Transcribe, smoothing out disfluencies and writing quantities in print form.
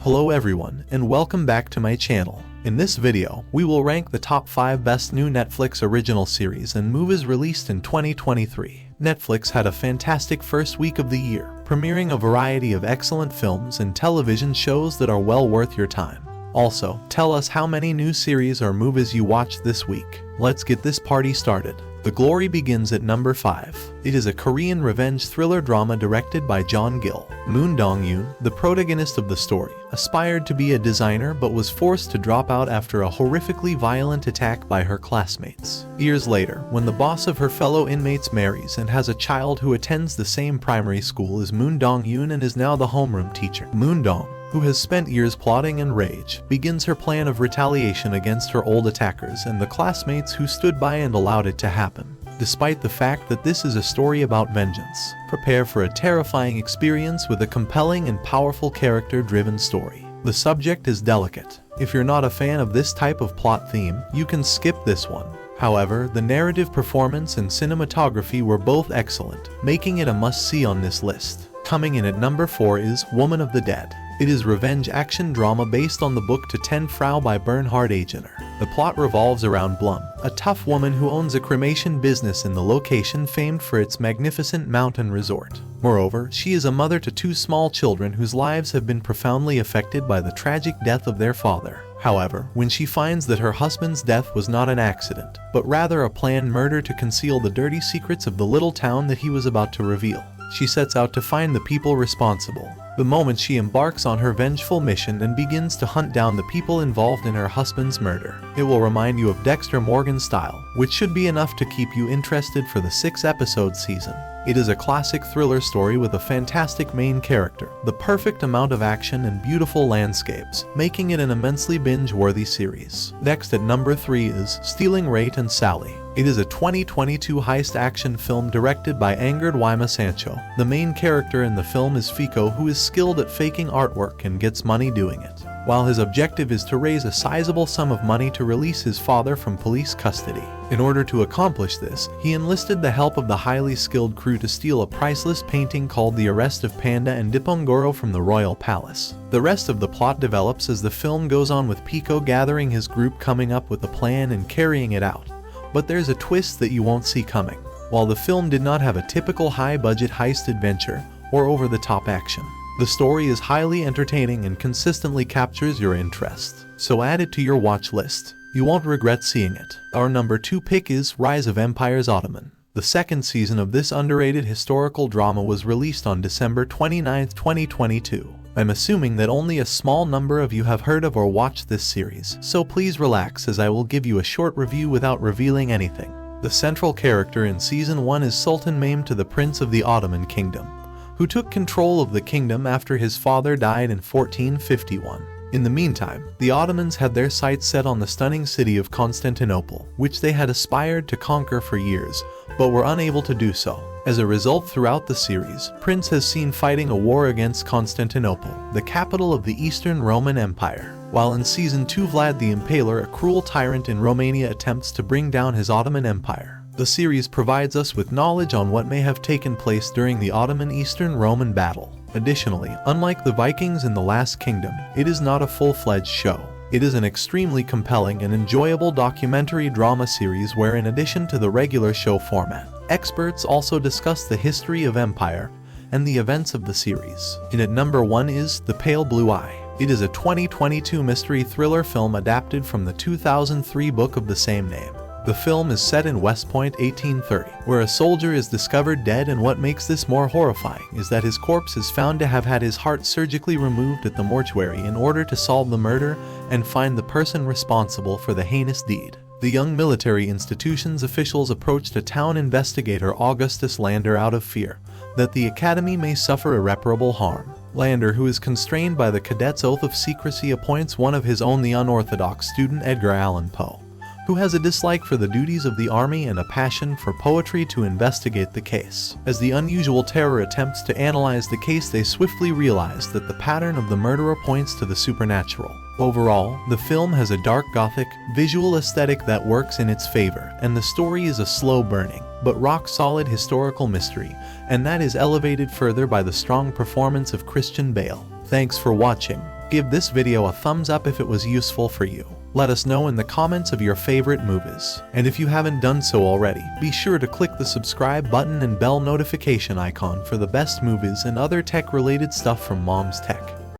Hello everyone, and welcome back to my channel. In this video, we will rank the top 5 best new Netflix original series and movies released in 2023. Netflix had a fantastic first week of the year, premiering a variety of excellent films and television shows that are well worth your time. Also, tell us how many new series or movies you watched this week. Let's get this party started. The Glory begins at number 5. It is a Korean revenge thriller drama directed by John Gill. Moon Dong-yoon, the protagonist of the story, aspired to be a designer but was forced to drop out after a horrifically violent attack by her classmates. Years later, when the boss of her fellow inmates marries and has a child who attends the same primary school as Moon Dong-yoon and is now the homeroom teacher, Moon Dong, who has spent years plotting and rage, begins her plan of retaliation against her old attackers and the classmates who stood by and allowed it to happen. Despite the fact that this is a story about vengeance, prepare for a terrifying experience with a compelling and powerful character-driven story. The subject is delicate. If you're not a fan of this type of plot theme, you can skip this one. However, the narrative performance and cinematography were both excellent, making it a must-see on this list. Coming in at number 4 is Woman of the Dead. It is revenge action drama based on the book To 10 Frau by Bernhard Aigener. The plot revolves around Blum, a tough woman who owns a cremation business in the location famed for its magnificent mountain resort. Moreover, she is a mother to 2 small children whose lives have been profoundly affected by the tragic death of their father. However, when she finds that her husband's death was not an accident, but rather a planned murder to conceal the dirty secrets of the little town that he was about to reveal, she sets out to find the people responsible. The moment she embarks on her vengeful mission and begins to hunt down the people involved in her husband's murder, it will remind you of Dexter Morgan style, which should be enough to keep you interested for the 6-episode season. It is a classic thriller story with a fantastic main character, the perfect amount of action and beautiful landscapes, making it an immensely binge-worthy series. Next at number 3 is Stealing Rate and Sally. It is a 2022 heist action film directed by Ingrid Wyma Sancho. The main character in the film is Fico, who is skilled at faking artwork and gets money doing it. While his objective is to raise a sizable sum of money to release his father from police custody. In order to accomplish this, he enlisted the help of the highly skilled crew to steal a priceless painting called The Arrest of Panda and Diponegoro from the Royal Palace. The rest of the plot develops as the film goes on, with Pico gathering his group, coming up with a plan and carrying it out. But there's a twist that you won't see coming. While the film did not have a typical high-budget heist adventure or over-the-top action, the story is highly entertaining and consistently captures your interest. So add it to your watch list. You won't regret seeing it. Our number 2 pick is Rise of Empires Ottoman. The second season of this underrated historical drama was released on December 29, 2022. I'm assuming that only a small number of you have heard of or watched this series, so please relax as I will give you a short review without revealing anything. The central character in Season 1 is Sultan Mehmed, the Prince of the Ottoman Kingdom, who took control of the kingdom after his father died in 1451. In the meantime, the Ottomans had their sights set on the stunning city of Constantinople, which they had aspired to conquer for years, but were unable to do so. As a result, throughout the series, Prince has seen fighting a war against Constantinople, the capital of the Eastern Roman Empire. While in Season 2, Vlad the Impaler, a cruel tyrant in Romania, attempts to bring down his Ottoman Empire. The series provides us with knowledge on what may have taken place during the Ottoman-Eastern Roman battle. Additionally, unlike the Vikings in The Last Kingdom, it is not a full-fledged show. It is an extremely compelling and enjoyable documentary drama series where, in addition to the regular show format, experts also discuss the history of empire and the events of the series. And at number 1 is The Pale Blue Eye. It is a 2022 mystery thriller film adapted from the 2003 book of the same name. The film is set in West Point, 1830, where a soldier is discovered dead, and what makes this more horrifying is that his corpse is found to have had his heart surgically removed at the mortuary in order to solve the murder and find the person responsible for the heinous deed. The young military institution's officials approached a town investigator, Augustus Lander, out of fear that the academy may suffer irreparable harm. Lander, who is constrained by the cadet's oath of secrecy, appoints one of his own, the unorthodox student Edgar Allan Poe, who has a dislike for the duties of the army and a passion for poetry, to investigate the case. As the unusual terror attempts to analyze the case, they swiftly realize that the pattern of the murderer points to the supernatural. Overall, the film has a dark Gothic, visual aesthetic that works in its favor, and the story is a slow-burning, but rock-solid historical mystery, and that is elevated further by the strong performance of Christian Bale. Thanks for watching. Give this video a thumbs up if it was useful for you. Let us know in the comments of your favorite movies. And if you haven't done so already, be sure to click the subscribe button and bell notification icon for the best movies and other tech-related stuff from Mom's Tech.